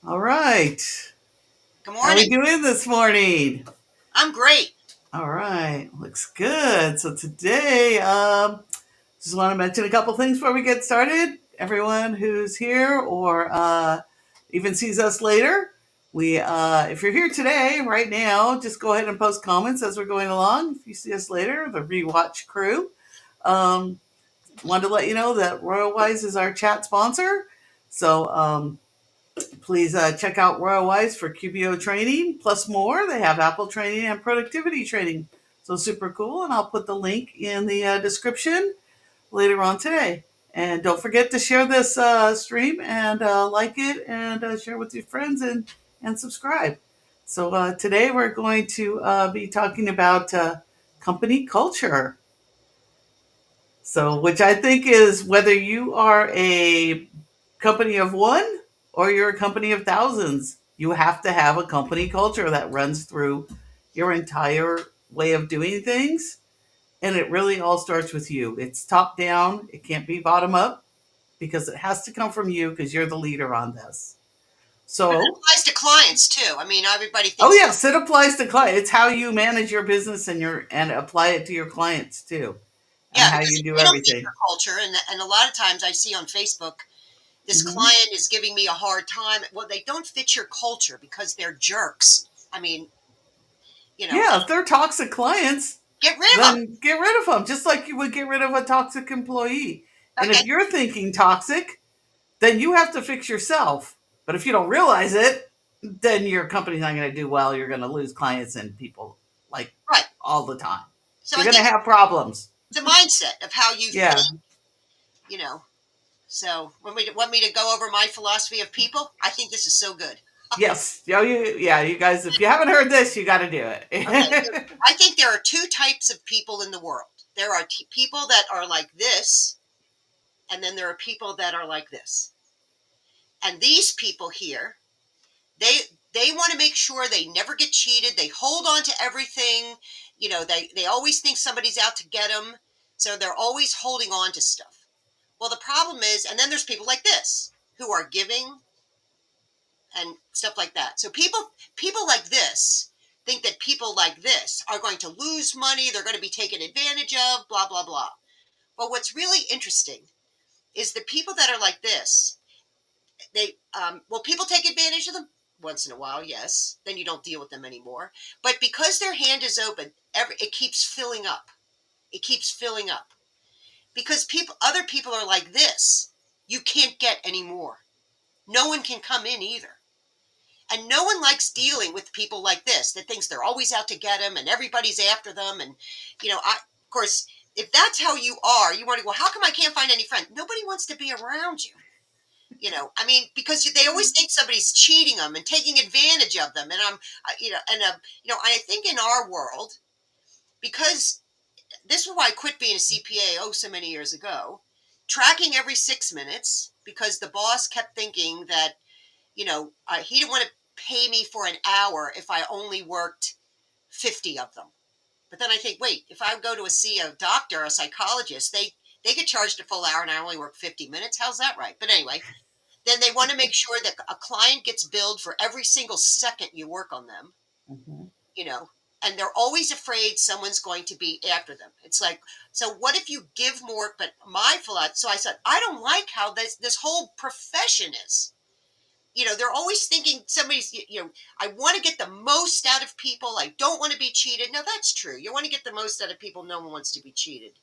All right. Good How are we morning. doing this morning? I'm great. All right. Looks good. So today, just want to mention a couple things before we get started. Everyone who's here or even sees us later, if you're here today, right now, just go ahead and post comments as we're going along. If you see us later, the rewatch crew. Um, Wanted to let you know that Royal Wise is our chat sponsor. So please check out Royal Wise for QBO training plus more. They have Apple training and productivity training. So super cool. And I'll put the link in the description later on today. And don't forget to share this stream and like it and share with your friends and subscribe. So today we're going to be talking about company culture. So, which I think is whether you are a company of one or you're a company of thousands, you have to have a company culture that runs through your entire way of doing things. And it really all starts with you. It's top down, it can't be bottom up because it has to come from you because you're the leader on this. But it So, applies to clients too. I mean, everybody oh thinks, yes, it applies to clients. It's how you manage your business and apply it to your clients too, and yeah, how because you if do they don't fit everything. your culture, and a lot of times I see on Facebook, this Hmm. client is giving me a hard time. Well, they don't fit your culture because they're jerks. I mean, Yeah, if they're toxic clients, get rid of them. then get rid of them, just like you would get rid of a toxic employee. And if Okay, you're thinking toxic, then you have to fix yourself. But if you don't realize it, then your company's not going to do well. You're going to lose clients and people like right. all the time. So You're I going to think have problems. the mindset of how you think, Yeah. you know. So when we want me to go over my philosophy of people, I think this is so good. Yes. You guys, if you haven't heard this, you got to do Okay, so it. I think there are two types of people in the world. There are people that are like this, and then there are people that are like this. And these people here, they they want to make sure they never get cheated. They hold on to everything. They always think somebody's out to get them, so they're always holding on to stuff. Well, the problem is, and then there's people like this who are giving and stuff like that. So people like this think that people like this are going to lose money, they're going to be taken advantage of, blah blah blah. But what's really interesting is the people that are like this. Will people take advantage of them once in a while? Yes. Then you don't deal with them anymore. But because their hand is open, it keeps filling up. It keeps filling up because other people are like this. You can't get any more. No one can come in either. And no one likes dealing with people like this that thinks they're always out to get them and everybody's after them. And, of course, if that's how you are, you want to go, how come I can't find any friends? Nobody wants to be around you. I mean, because they always think somebody's cheating them and taking advantage of them. And I think in our world, because this is why I quit being a CPA so many years ago, tracking every 6 minutes because the boss kept thinking that he didn't want to pay me for an hour if I only worked 50 of them. But then I think, wait, if I go to see a doctor, a psychologist, they get charged a full hour and I only work 50 minutes. How's that right? But anyway, then they want to make sure that a client gets billed for every single second you work on them, Mhm. you know, and they're always afraid someone's going to be after them. It's like, so what if you give more? But my philosophy, so I said, I don't like how this whole profession is. They're always thinking somebody's, I want to get the most out of people. I don't want to be cheated. No, that's true. You want to get the most out of people. No one wants to be cheated.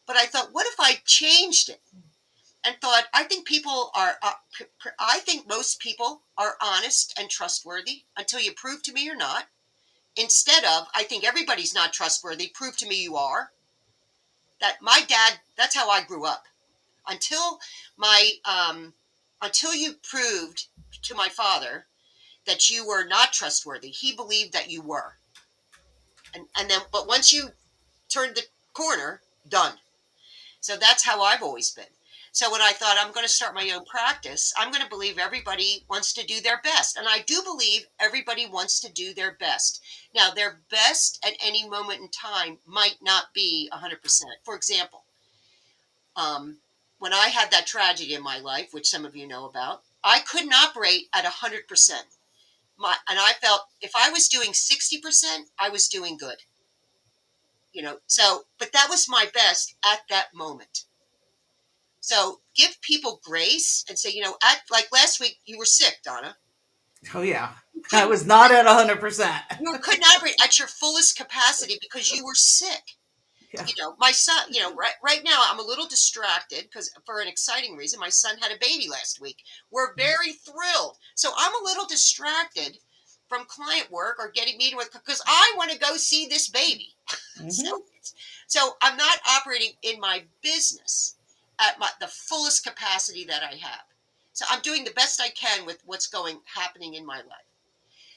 But I thought, what if I changed it and thought, I think I think most people are honest and trustworthy until you prove to me you're not. Instead of, I think everybody's not trustworthy. Prove to me you are. That my dad, that's how I grew up. Until my, until you proved to my father that you were not trustworthy. He believed that you were. And then, but once you turned the corner, done. So that's how I've always been. So when I thought I'm going to start my own practice, I'm going to believe everybody wants to do their best. And I do believe everybody wants to do their best. Now, their best at any moment in time might not be 100%. For example, when I had that tragedy in my life, which some of you know about, I couldn't operate at 100%. And I felt if I was doing 60%, I was doing good. So, but that was my best at that moment. So give people grace and say, at like last week, you were sick, Donna. Oh yeah, You I couldn't, was not at 100%. you couldn't operate at your fullest capacity because you were sick. Yeah. My son, right now I'm a little distracted because for an exciting reason, my son had a baby last week. We're very thrilled. So I'm a little distracted from client work or getting meeting with because I want to go see this baby. so, Mm-hmm. so I'm not operating in my business at the fullest capacity that I have. So I'm doing the best I can with what's happening in my life.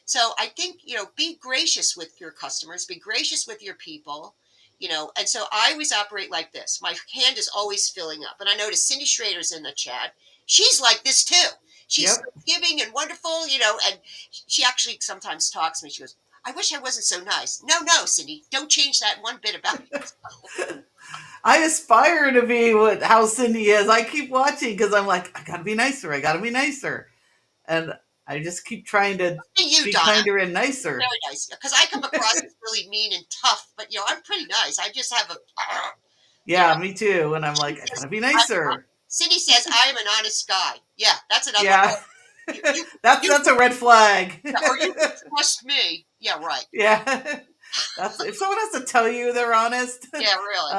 So I think, be gracious with your customers, be gracious with your people, and so I always operate like this. My hand is always filling up. And I notice Cindy Schrader's in the chat. She's like this too. She's so Yep. giving and wonderful, and she actually sometimes talks to me. She goes, I wish I wasn't so nice. No, Cindy, don't change that one bit about yourself. I aspire to be how Cindy is. I keep watching because I'm like, I gotta be nicer. I gotta be nicer, and I just keep trying to To you, be Donna. kinder and You're nicer. very nice. Because I come across as really mean and tough, but I'm pretty nice. I just have a, you know, Yeah, me too. And I'm like, I says, gotta be I, nicer. Cindy says, I am an honest guy. Yeah, that's another one. Yeah, Oh, you, you, that's a red flag. or you can trust me. Yeah, right. Yeah, that's if someone has to tell you they're honest. Yeah, really.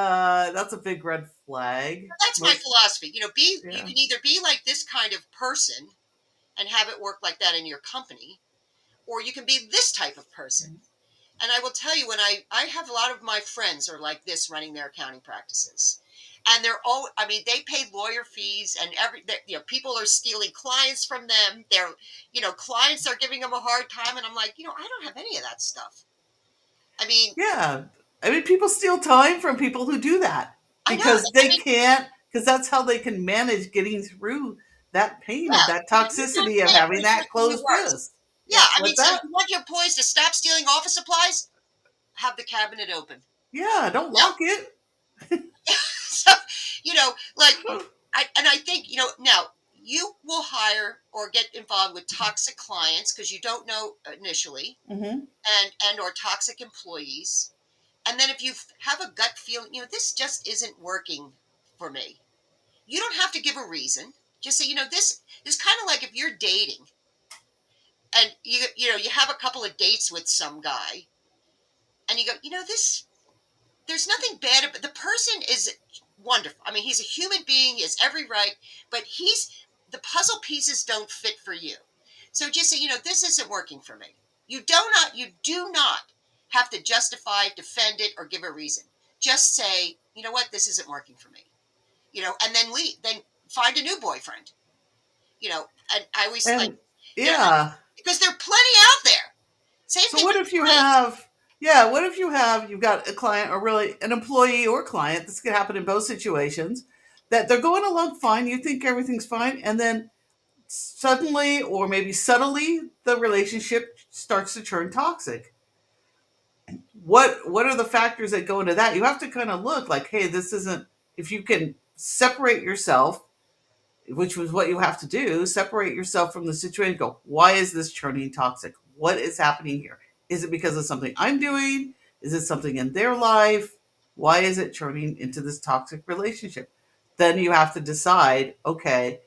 That's a big red flag. That's my Most, philosophy. You yeah. can either be like this kind of person and have it work like that in your company, or you can be this type of person. And I will tell you, when I have a lot of my friends are like this running their accounting practices. And they're all, I mean, they pay lawyer fees and people are stealing clients from them. Clients are giving them a hard time. And I'm like, I don't have any of that stuff. I mean, Yeah. I mean, people steal time from people who do that I know. because I they mean, can't, because that's how they can manage getting through that pain of yeah, that you don't toxicity of pay having for that making you closed worse. fist. Yeah, Yeah. I mean, What's so that? you want your employees to stop stealing office supplies? Have the cabinet open. Yeah. Don't No. lock it. So, like, I think, now you will hire or get involved with toxic clients because you don't know initially Mm-hmm. and or toxic employees. And then if you have a gut feeling, this just isn't working for me. You don't have to give a reason. Just say, this is kind of like if you're dating and you have a couple of dates with some guy and you go, this there's nothing bad about the person is wonderful. I mean, he's a human being, he has every right, but the puzzle pieces don't fit for you. So just say, this isn't working for me. You do not have to justify, defend it, or give a reason. Just say, you know what, this isn't working for me. And then leave. Then find a new boyfriend. And I always like, And you know, yeah. because there are plenty out there. Same So thing what with if you clients. have, what if you've got a client or really an employee or client, this could happen in both situations, that they're going along fine, you think everything's fine, and then suddenly or maybe subtly the relationship starts to turn toxic. What are the factors that go into that? You have to kind of look like, hey, this isn't, if you can separate yourself, which was what you have to do, separate yourself from the situation, go, why is this turning toxic? What is happening here? Is it because of something I'm doing? Is it something in their life? Why is it turning into this toxic relationship? Then you have to decide, okay,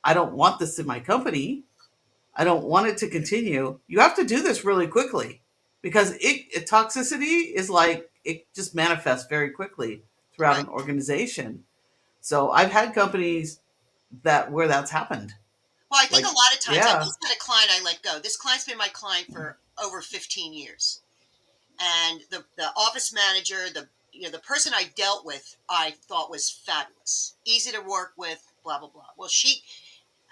I don't want this in my company. I don't want it to continue. You have to do this really quickly because toxicity is like it just manifests very quickly throughout Right. an organization. So I've had companies that where that's happened. Well, I think a Like, lot of times I yeah. just had a client I let go. This client's been my client for over 15 years. And the office manager, the person I dealt with, I thought was fabulous, easy to work with, blah blah blah. Well,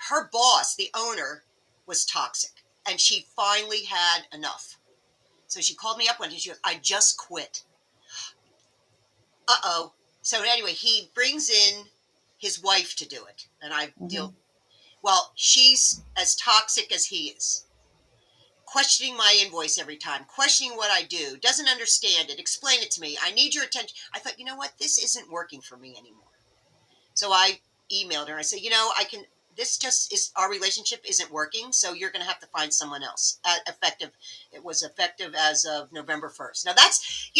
her boss, the owner, was toxic, and she finally had enough. So she called me up one day. She goes, "I just quit." Uh-oh. So anyway, he brings in his wife to do it, and I Hmm. deal. Well, she's as toxic as he is, questioning my invoice every time, questioning what I do, doesn't understand it, explain it to me. I need your attention. I thought, what? This isn't working for me anymore. So I emailed her. I said, I can this just is, our relationship isn't working, so you're going to have to find someone else. Effective, it was effective as of November 1st. Now that's,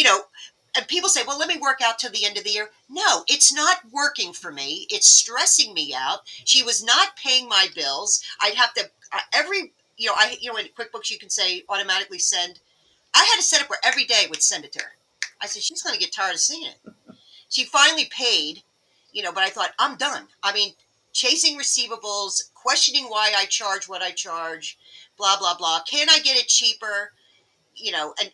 and people say, well, let me work out till the end of the year. No, it's not working for me. It's stressing me out. She was not paying my bills. I'd have to, every, in QuickBooks, you can say automatically send. I had to set up where every day would send it to her. I said, she's going to get tired of seeing it. She finally paid, but I thought, I'm done. I mean, chasing receivables, questioning why I charge what I charge, blah, blah, blah. Can I get it cheaper? And,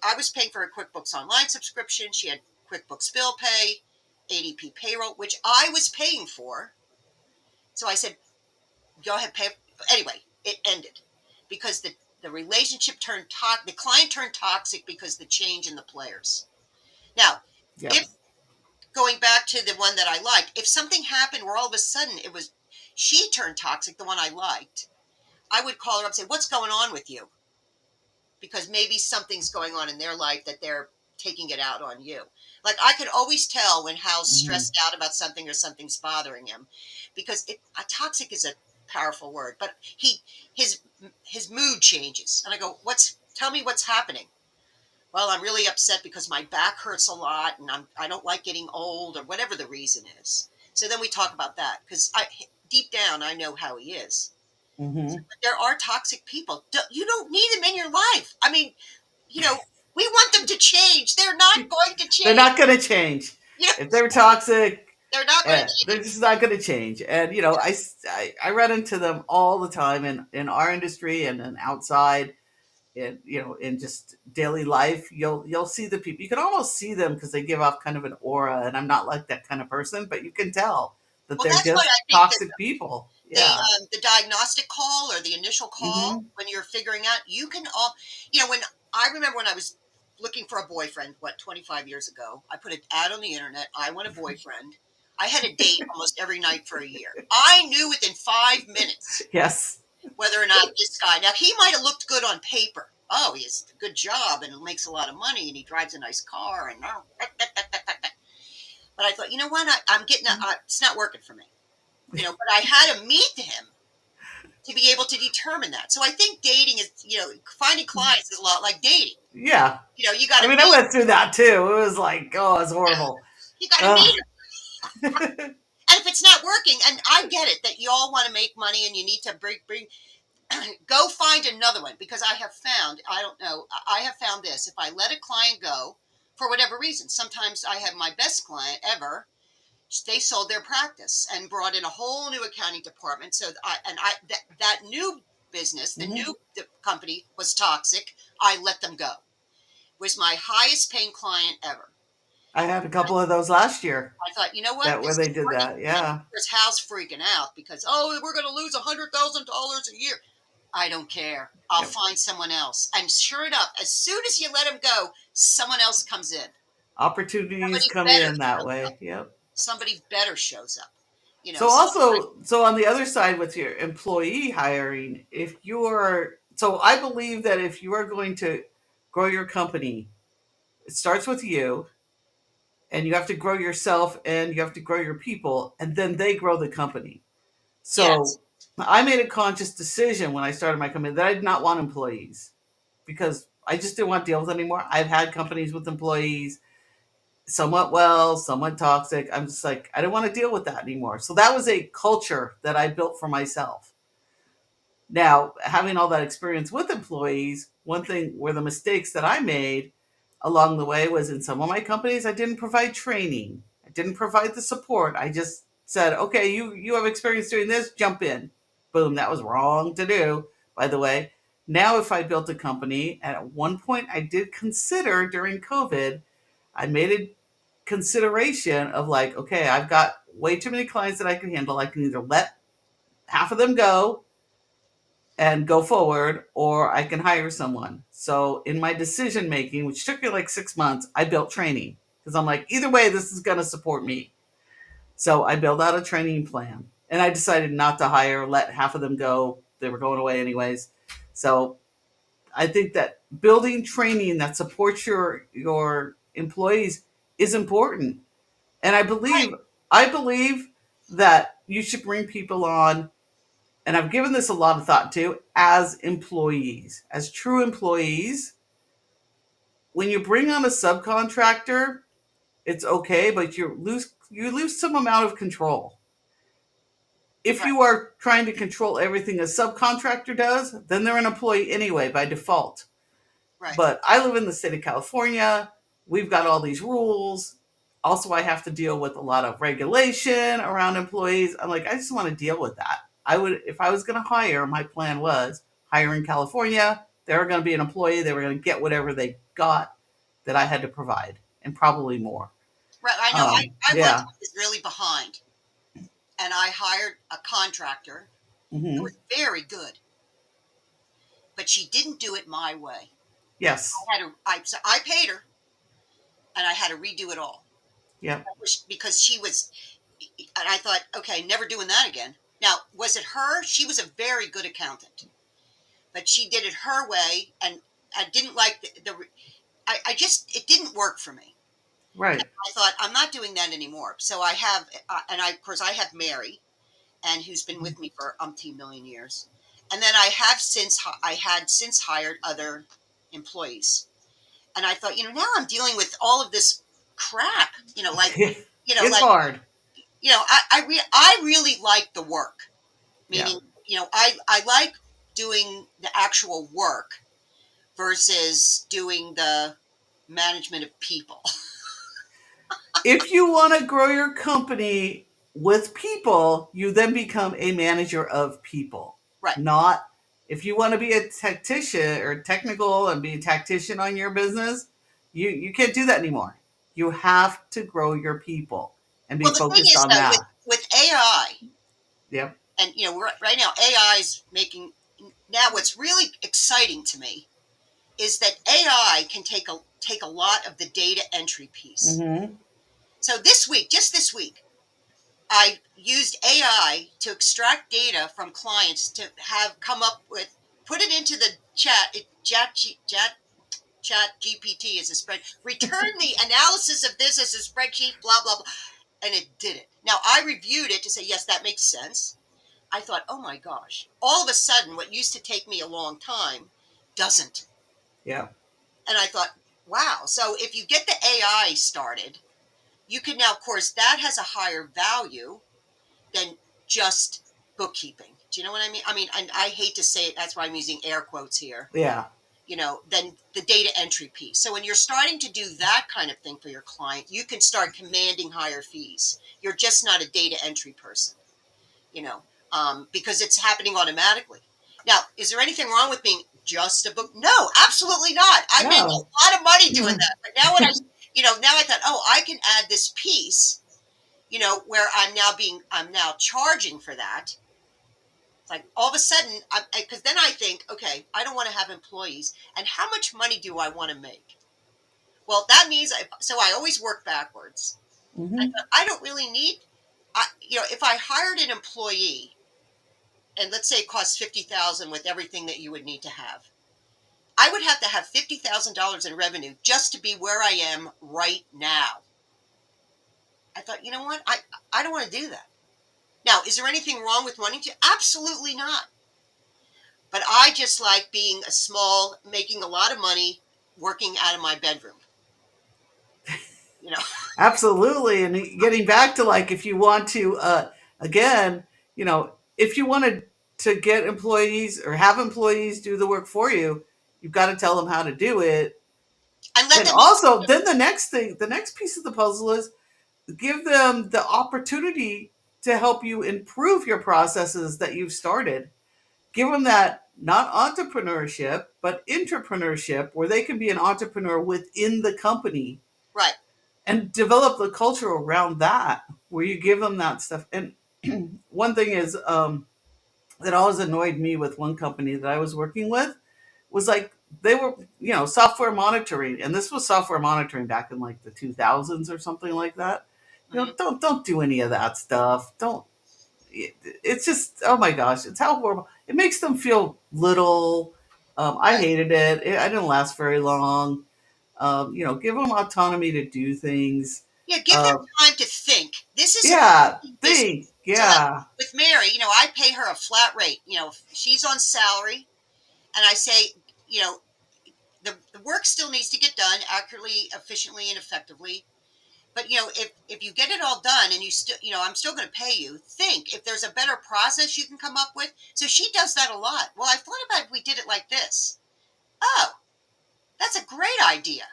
I was paying for a QuickBooks Online subscription. She had QuickBooks Bill Pay, ADP Payroll, which I was paying for. So I said, go ahead, pay. Anyway, it ended because the relationship turned toxic. The client turned toxic because the change in the players. Now, Yeah. if going back to the one that I liked, if something happened where all of a sudden she turned toxic, the one I liked, I would call her up and say, what's going on with you? Because maybe something's going on in their life that they're taking it out on you. Like I could always tell when Hal's Mhm. stressed out about something or something's bothering him, because toxic is a powerful word, but his his mood changes, and I go, tell me what's happening. Well, I'm really upset because my back hurts a lot, and I don't like getting old, or whatever the reason is. So then we talk about that because deep down I know how he is. Mhm. But there are toxic people. You don't need them in your life. I mean, we want them to change. They're not going to They're change. not going to change. You know, If they're toxic, they're not going to they're change. just not going to change. And I run into them all the time in our industry and outside. In in just daily life, you'll see the people. You can almost see them because they give off kind of an aura. And I'm not like that kind of person, but you can tell that Well, they're that's why just I think that toxic people. the Yeah. the diagnostic call or the initial call Hmm. when you're figuring out, you can all, when I remember when I was looking for a boyfriend, 25 years ago, I put an ad on the internet. I want a boyfriend. I had a date almost every night for a year. I knew within 5 minutes Yes. whether or not this guy, now he might have looked good on paper. Oh, he has a good job and makes a lot of money and he drives a nice car and but I thought, you know what, I'm getting it's not working for me. But I had to meet him to be able to determine that. So I think dating is, finding clients is a lot like dating. Yeah. You got I to mean, I meet. went through that too. It was like, oh, it's horrible. You got to meet Ugh. him. And if it's not working, and I get it that you all want to make money and you need to bring go find another one, because I have found, I don't know, I have found this. If I let a client go for whatever reason, sometimes I have my best client ever. They sold their practice and brought in a whole new accounting department. So that new business, the Mhm. new company was toxic. I let them go. Was my highest paying client ever. I had a couple of those last year I thought, you know what, that where this they is did working. that. And Yeah. of course, Hal's freaking out because, oh, we're going to lose $100,000 a year. I don't care. I'll Yep. find someone else. And sure enough, as soon as you let him go, someone else comes in. Opportunities Somebody come better in that shows up. way. Yep. Somebody better shows up. So Sometimes. also, so on the other side with your employee hiring, if you're, so I believe that if you are going to grow your company, it starts with you, and you have to grow yourself and you have to grow your people, and then they grow the company. Yes. So I made a conscious decision when I started my company that I did not want employees because I just didn't want to deal with it anymore. I've had companies with employees, somewhat well, somewhat toxic. I'm just like, I don't want to deal with that anymore. So that was a culture that I built for myself. Now, having all that experience with employees, one thing were the mistakes that I made along the way was in some of my companies, I didn't provide training. I didn't provide the support. I just said, okay, you have experience doing this, jump in. Boom, that was wrong to do, by the way. Now, if I built a company, and at one point I did consider during COVID, I made a consideration of like, okay, I've got way too many clients that I can handle. I can either let half of them go and go forward, or I can hire someone. So in my decision making, which took me like 6 months, I built training because I'm like, either way, this is going to support me. So I built out a training plan, and I decided not to hire, let half of them go. They were going away anyways. So I think that building training that supports your employees is important. And I believe that you should bring people on and I've given this a lot of thought too, as employees, as true employees, when you bring on a subcontractor, it's okay, but you lose some amount of control. If Right. you are trying to control everything a subcontractor does, then they're an employee anyway by default. Right. But I live in the state of California. We've got all these rules. Also, I have to deal with a lot of regulation around employees. I'm like, I just want to deal with that. I would, if I was going to hire, my plan was hire in California. They were going to be an employee. They were going to get whatever they got that I had to provide, and probably more. Right. I know. I once Yeah. was really behind, and I hired a contractor who Hmm. was very good, but she didn't do it my way. Yes. So I paid her, and I had to redo it all. Yep. Because she was, and I thought, okay, never doing that again. Now, was it her? She was a very good accountant, but she did it her way, and I didn't like I just, it didn't work for me. Right. I thought, I'm not doing that anymore. So I have, and I, of course, I have Mary, and who's been with me for umpteen million years. And then I had since hired other employees. And I thought, now I'm dealing with all of this crap, It's like, hard. I really like the work. Yeah. Meaning, I like doing the actual work versus doing the management of people. If you want to grow your company with people, you then become a manager of people. Right. Not if you want to be a tactician or technical and be a tactician on your business, you can't do that anymore. You have to grow your people and be Well, the thing focused is, on though, with, that. with AI, Yep. and right now AI is making, now what's really exciting to me is that AI can take a lot of the data entry piece. Mm-hmm. So just this week, I used AI to extract data from clients to have come up with, put it into the chat. Chat GPT is a spread. Return the analysis of this as a spreadsheet. Blah blah blah, and it did it. Now I reviewed it to say yes, that makes sense. I thought, oh my gosh! All of a sudden, what used to take me a long time doesn't. Yeah. And I thought, wow. So if you get the AI started, you can now, of course, that has a higher value than just bookkeeping. Do you know what I mean? I mean, and I hate to say it, that's why I'm using air quotes here, Yeah. than the data entry piece. So when you're starting to do that kind of thing for your client, you can start commanding higher fees. You're just not a data entry person, you know, because it's happening automatically. Now, is there anything wrong with being just a book? No, absolutely not. I make a No. lot of money doing that. But now now I thought, oh, I can add this piece, where I'm now charging for that. It's like all of a sudden, because then I think, okay, I don't want to have employees, and how much money do I want to make? Well, that means so I always work backwards. I Mm-hmm. thought, I don't really need, if I hired an employee, and let's say it costs 50,000 with everything that you would need to have, I would have to have $50,000 in revenue just to be where I am right now. I thought, you know what, I don't want to do that. Now, is there anything wrong with wanting to? Absolutely not. But I just like being making a lot of money working out of my bedroom. You know, Absolutely. And getting back to like, if you want to, again, if you wanted to get employees or have employees do the work for you, you've got to tell them how to do it. and let And them. also, then the next piece of the puzzle is give them the opportunity to help you improve your processes that you've started. Give them that not entrepreneurship, but entrepreneurship, where they can be an entrepreneur within the company Right. and develop the culture around that, where you give them that stuff. And one thing is, that always annoyed me with one company that I was working with was like they were, software monitoring, and this was software monitoring back in like the 2000s or something like that. Hmm. Don't do any of that stuff. Don't. It's just, oh my gosh, it's how horrible. It makes them feel little. I Right. hated it. I didn't last very long. Give them autonomy to do things. Yeah. Give them Uh, time to think. This is a yeah, business. think. So like Yeah. with Mary, I pay her a flat rate. She's on salary, and I say, you know, the work still needs to get done accurately, efficiently, and effectively. But if you get it all done and you still, I'm still going to pay you. Think if there's a better process you can come up with. So she does that a lot. Well, I thought about if we did it like this. Oh, that's a great idea.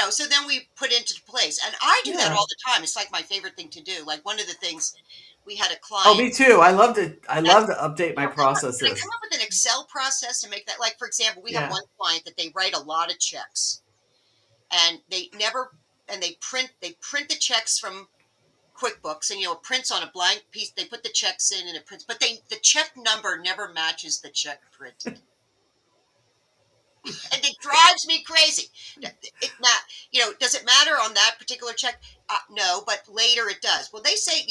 So then we put into place, and I do that Yeah. all the time. It's like my favorite thing to do. Like one of the things we had a Oh, client me too. I love to. I that love to update my can I come processes. up with an Excel process to make that? Like for example, we have Yeah. one client that they write a lot of checks, and they print the checks from QuickBooks, and it prints on a blank piece. They put the checks in and it prints, but the check number never matches the check printed, and it drives me crazy. It not does it matter on that particular check? No, but later it does. Well, they say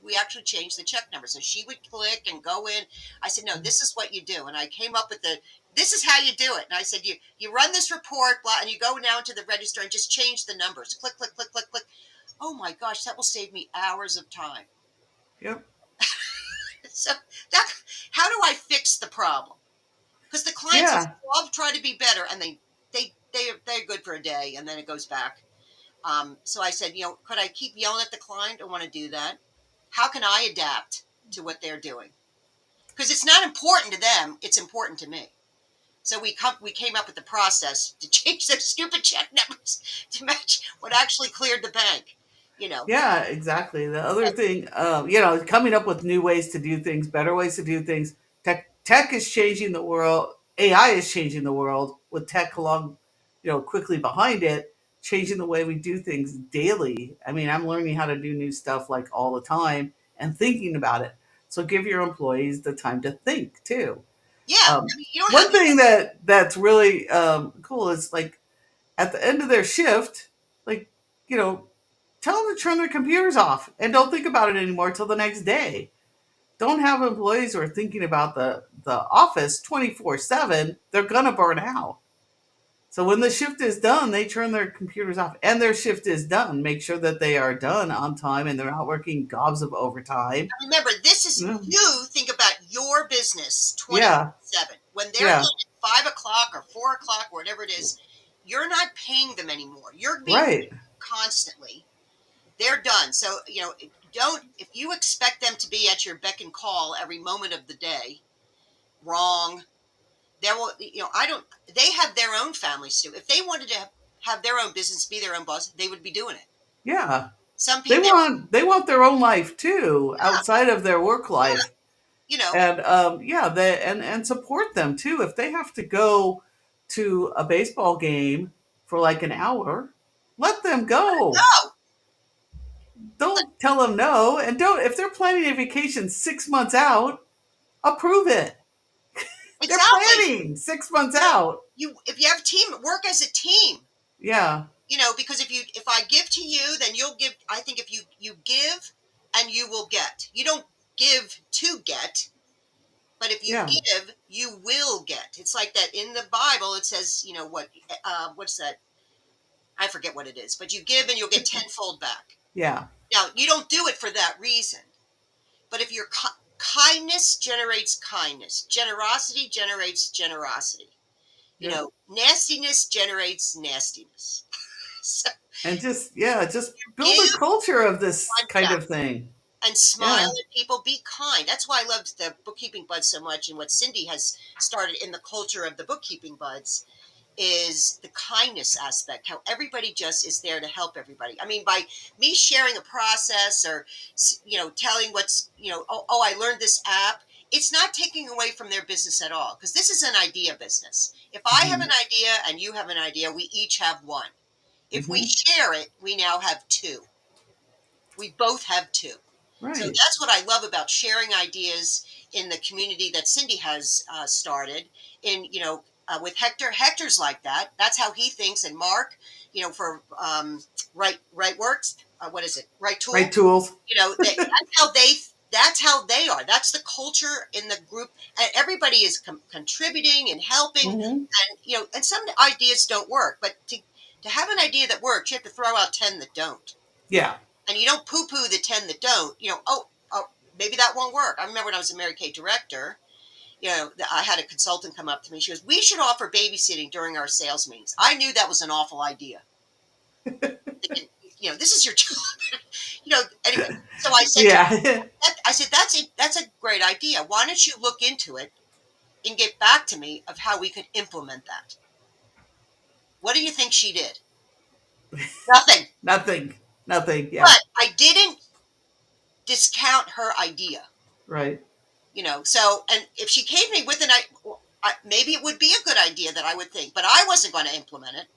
we actually changed the check number, so she would click and go in. I said, no, this is what you do, and I came up with this is how you do it. And I said, you run this report, blah, and you go now to the register and just change the numbers. Click, click, click, click, click. Oh my gosh, that will save me hours of time. Yep. So that how do I fix the problem? Because the client says, Yeah. well, I'll try to be better, and they're good for a day, and then it goes back. So I said, could I keep yelling at the client? I don't want to do that. How can I adapt to what they're doing? Because it's not important to them; it's important to me. So we came up with the process to change those stupid check numbers to match what actually cleared the bank. You know, Yeah, exactly. The other thing, coming up with new ways to do things, better ways to do things. Tech is changing the world. AI is changing the world with tech along, quickly behind it, changing the way we do things daily. I mean, I'm learning how to do new stuff like all the time and thinking about it. So give your employees the time to think too. yeah. I Um, mean, you don't have One thing that's really cool is like at the end of their shift, like, you know, tell them to turn their computers off and don't think about it anymore till the next day. Don't have employees who are thinking about the office 24/7. They're going to burn out. So when the shift is done, they turn their computers off and their shift is done. Make sure that they are done on time and they're not working gobs of overtime. remember, this is Yeah. you think about your business Yeah. 24/7. When they're Yeah. done at 5 o'clock or 4 o'clock, or whatever it is, you're not paying them anymore. You're being Right. paid constantly. They're done. So, don't, if you expect them to be at your beck and call every moment of the day, wrong. There will, I don't, they have their own families too. If they wanted to have their own business, be their own boss, they would be doing it. Yeah. Some They people, want they want their own life too, yeah, outside of their work yeah, life. And yeah, they and support them too. If they have to go to a baseball game for like an hour, let them go. no, Don't tell them no, and don't if they're planning a vacation 6 months out, approve it. They're exactly. planning 6 months You know, out. if you have team, work as a team. Yeah, Because if I give to you, then you'll give. I think if you give, and you will get. You don't give to get, but if you yeah, give, you will get. It's like that in the Bible. It says, what's that? I forget what it is, but you give and you'll get tenfold back. yeah, Now, you don't do it for that reason, but if your kindness generates kindness, generosity generates generosity. yep. Nastiness generates nastiness. So And just yeah, just build a give culture of this one kind back of thing. and smile Yeah. at people. Be kind. That's why I loved the bookkeeping buds so much, and what Cindy has started in the culture of the bookkeeping buds is the kindness aspect, how everybody just is there to help everybody. I mean, by me sharing a process or telling oh, I learned this app, it's not taking away from their business at all, because this is an idea business. If I have Hmm. an idea and you have an idea, we each have one. If we Hmm. share it, we now have two. We both have two. So Right. that's what I love about sharing ideas in the community that Cindy has started. In with Hector, Hector's like that. That's how he thinks. And Mark, for right works. What is it? Right Right tool. tools. That's how they are. That's the culture in the group, and everybody is contributing and helping. Hmm. And and some ideas don't work, but to have an idea that works, you have to throw out 10 that don't. Yeah. And you don't poo-poo the 10 that don't. Oh, maybe that won't work. I remember when I was a Mary Kay director, I had a consultant come up to me. She goes, "We should offer babysitting during our sales meetings." I knew that was an awful idea. Thinking, this is your job. Anyway. So I said to her, Yeah. I said, that's a great idea. Why don't you look into it and get back to me of how we could implement that? What do you think she did? Nothing. Nothing. Nothing. Yeah. But I didn't discount her idea. Right. So, and if she came to me with maybe it would be a good idea that I would think, but I wasn't going to implement it.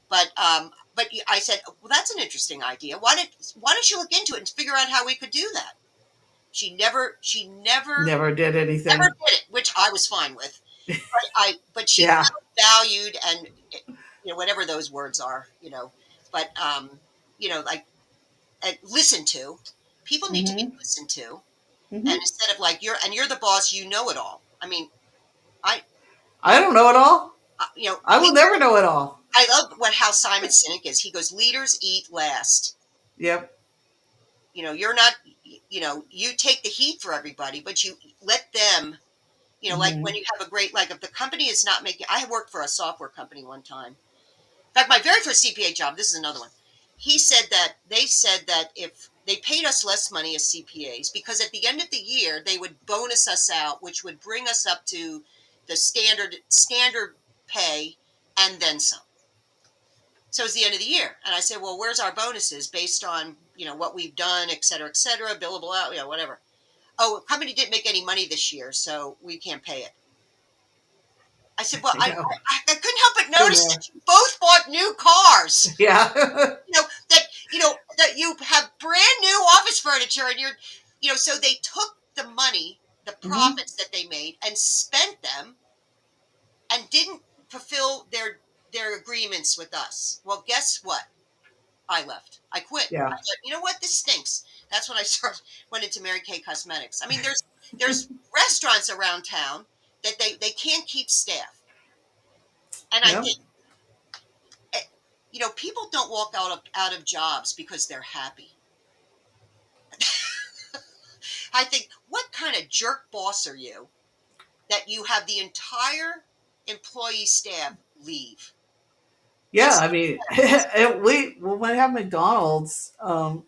But I said, well, that's an interesting idea. Why don't you look into it and figure out how we could do that? She never Never did never anything. did it, which I was fine with. But she Yeah. felt valued and, whatever those words are, but, like, and listened to. People need to be Hmm. listened to. And Hmm. instead of like, you're the boss, you know it all. I mean, I, I don't know it all. I will leader, never know it all. I love how Simon Sinek is. He goes, leaders eat last. Yep. You're not, you take the heat for everybody, but you let them, like when Hmm. you have a great, like if the company is not making, I worked for a software company one time. In fact, my very first CPA job, this is another one. They said that if they paid us less money as CPAs, because at the end of the year, they would bonus us out, which would bring us up to the standard pay and then some. So it's the end of the year. And I said, well, where's our bonuses based on, what we've done, et cetera, billable out, whatever. Oh, the company didn't make any money this year, so we can't pay it. I said, well, I I, know. I, I couldn't help but Been notice there. that you both bought new cars. Yeah. That you have brand new office furniture, and so they took the money, the Hmm. profits that they made, and spent them, and didn't fulfill their agreements with us. Well, guess what? I left. I quit. I Yeah. said, you know what? This stinks. That's when I went into Mary Kay Cosmetics. I mean, there's restaurants around town that they can't keep staff, and I Yep. think people don't walk out of jobs because they're happy. I think, what kind of jerk boss are you that you have the entire employee staff leave? Yeah. That's I mean, boss. when I had McDonald's, I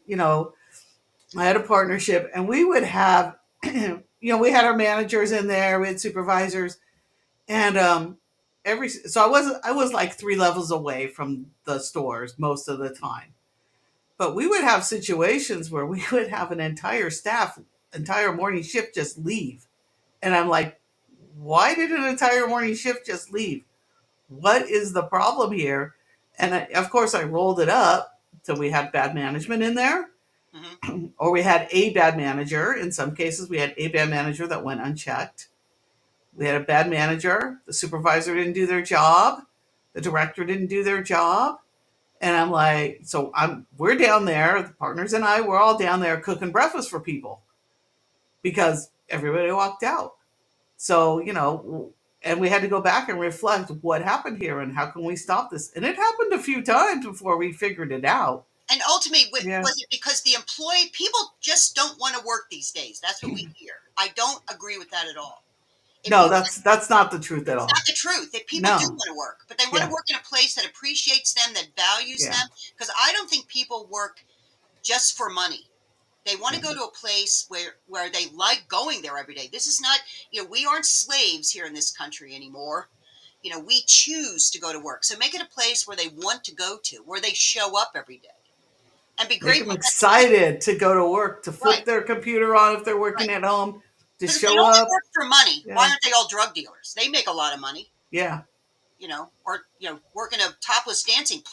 had a partnership, and we would have, we had our managers in there, we had supervisors, and so I was like 3 levels away from the stores most of the time. But we would have situations where we would have an entire morning shift just leave. And I'm like, why did an entire morning shift just leave? What is the problem here? And of course, I rolled it up. So we had bad management in there, Hmm. or we had a bad manager. In some cases, we had a bad manager that went unchecked. We had a bad manager. The supervisor didn't do their job. The director didn't do their job. And I'm like, we're down there, the partners and I, we're all down there cooking breakfast for people because everybody walked out. So, and we had to go back and reflect what happened here and how can we stop this. And it happened a few times before we figured it out. And ultimately, Yeah. was it because the employee people just don't want to work these days? That's what we hear. I don't agree with that at all. If No, you that's not the truth at It's not all. the truth. That people do No. want to work, but they want to Yeah. work in a place that appreciates them, that values Yeah. them. Because I don't think people work just for money. They want to Yeah. go to a place where they like going there every day. This is not, we aren't slaves here in this country anymore. We choose to go to work. So make it a place where they want to go to, where they show up every day, and be Make them grateful that they live. excited to go to work, to Right, flip their computer on if they're working right. at home, to Because if they show only up. work for money, why Yeah. aren't they all drug dealers? They make a lot of money, Yeah. or work in a topless dancing.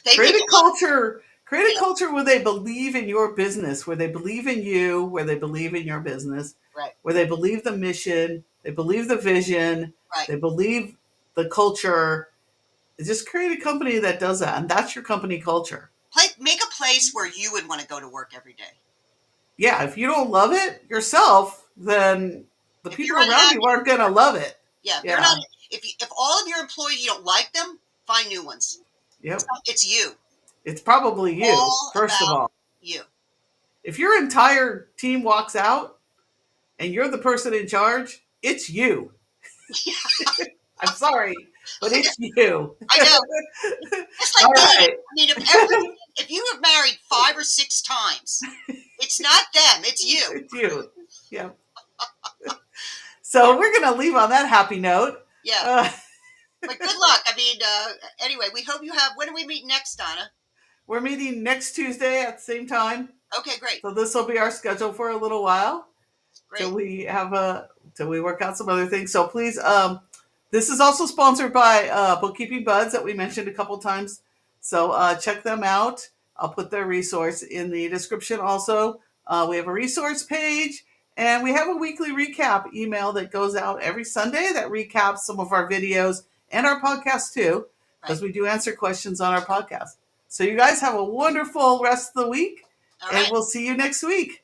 They make Create a a lot. culture. Create You a know, culture where they believe in your business, where they believe in you, where they believe in your business, right, where they believe the mission, they believe the vision, right. they believe the culture. Just create a company that does that, and that's your company culture. Make a place where you would want to go to work every day. Yeah, if you don't love it yourself, then the If you're people around you unhappy, aren't going to love it. yeah, if they're not, Yeah. if all of your employees you don't like them, find new ones. Yep. It's you. It's probably you, All first of about all. you. If your entire team walks out and you're the person in charge, it's you. I'm sorry, but I know. it's you. I know. It's All like dating. right. I mean, if you have married 5 or 6 times, it's not them, it's you. It's you. Yeah. So we're going to leave on that happy note. Yeah. Uh, But good luck. I mean, anyway, we hope you have. When do we meet next, Donna? we're meeting next Tuesday at the same time. Okay, great. So this will be our schedule for a little while till Great. we have till we work out some other things. So please, this is also sponsored by Bookkeeping Buds that we mentioned a couple times. So check them out. I'll put their resource in the description also. We have a resource page and we have a weekly recap email that goes out every Sunday that recaps some of our videos and our podcast too, because Right. we do answer questions on our podcast. So you guys have a wonderful rest of the week All and right. we'll see you next week.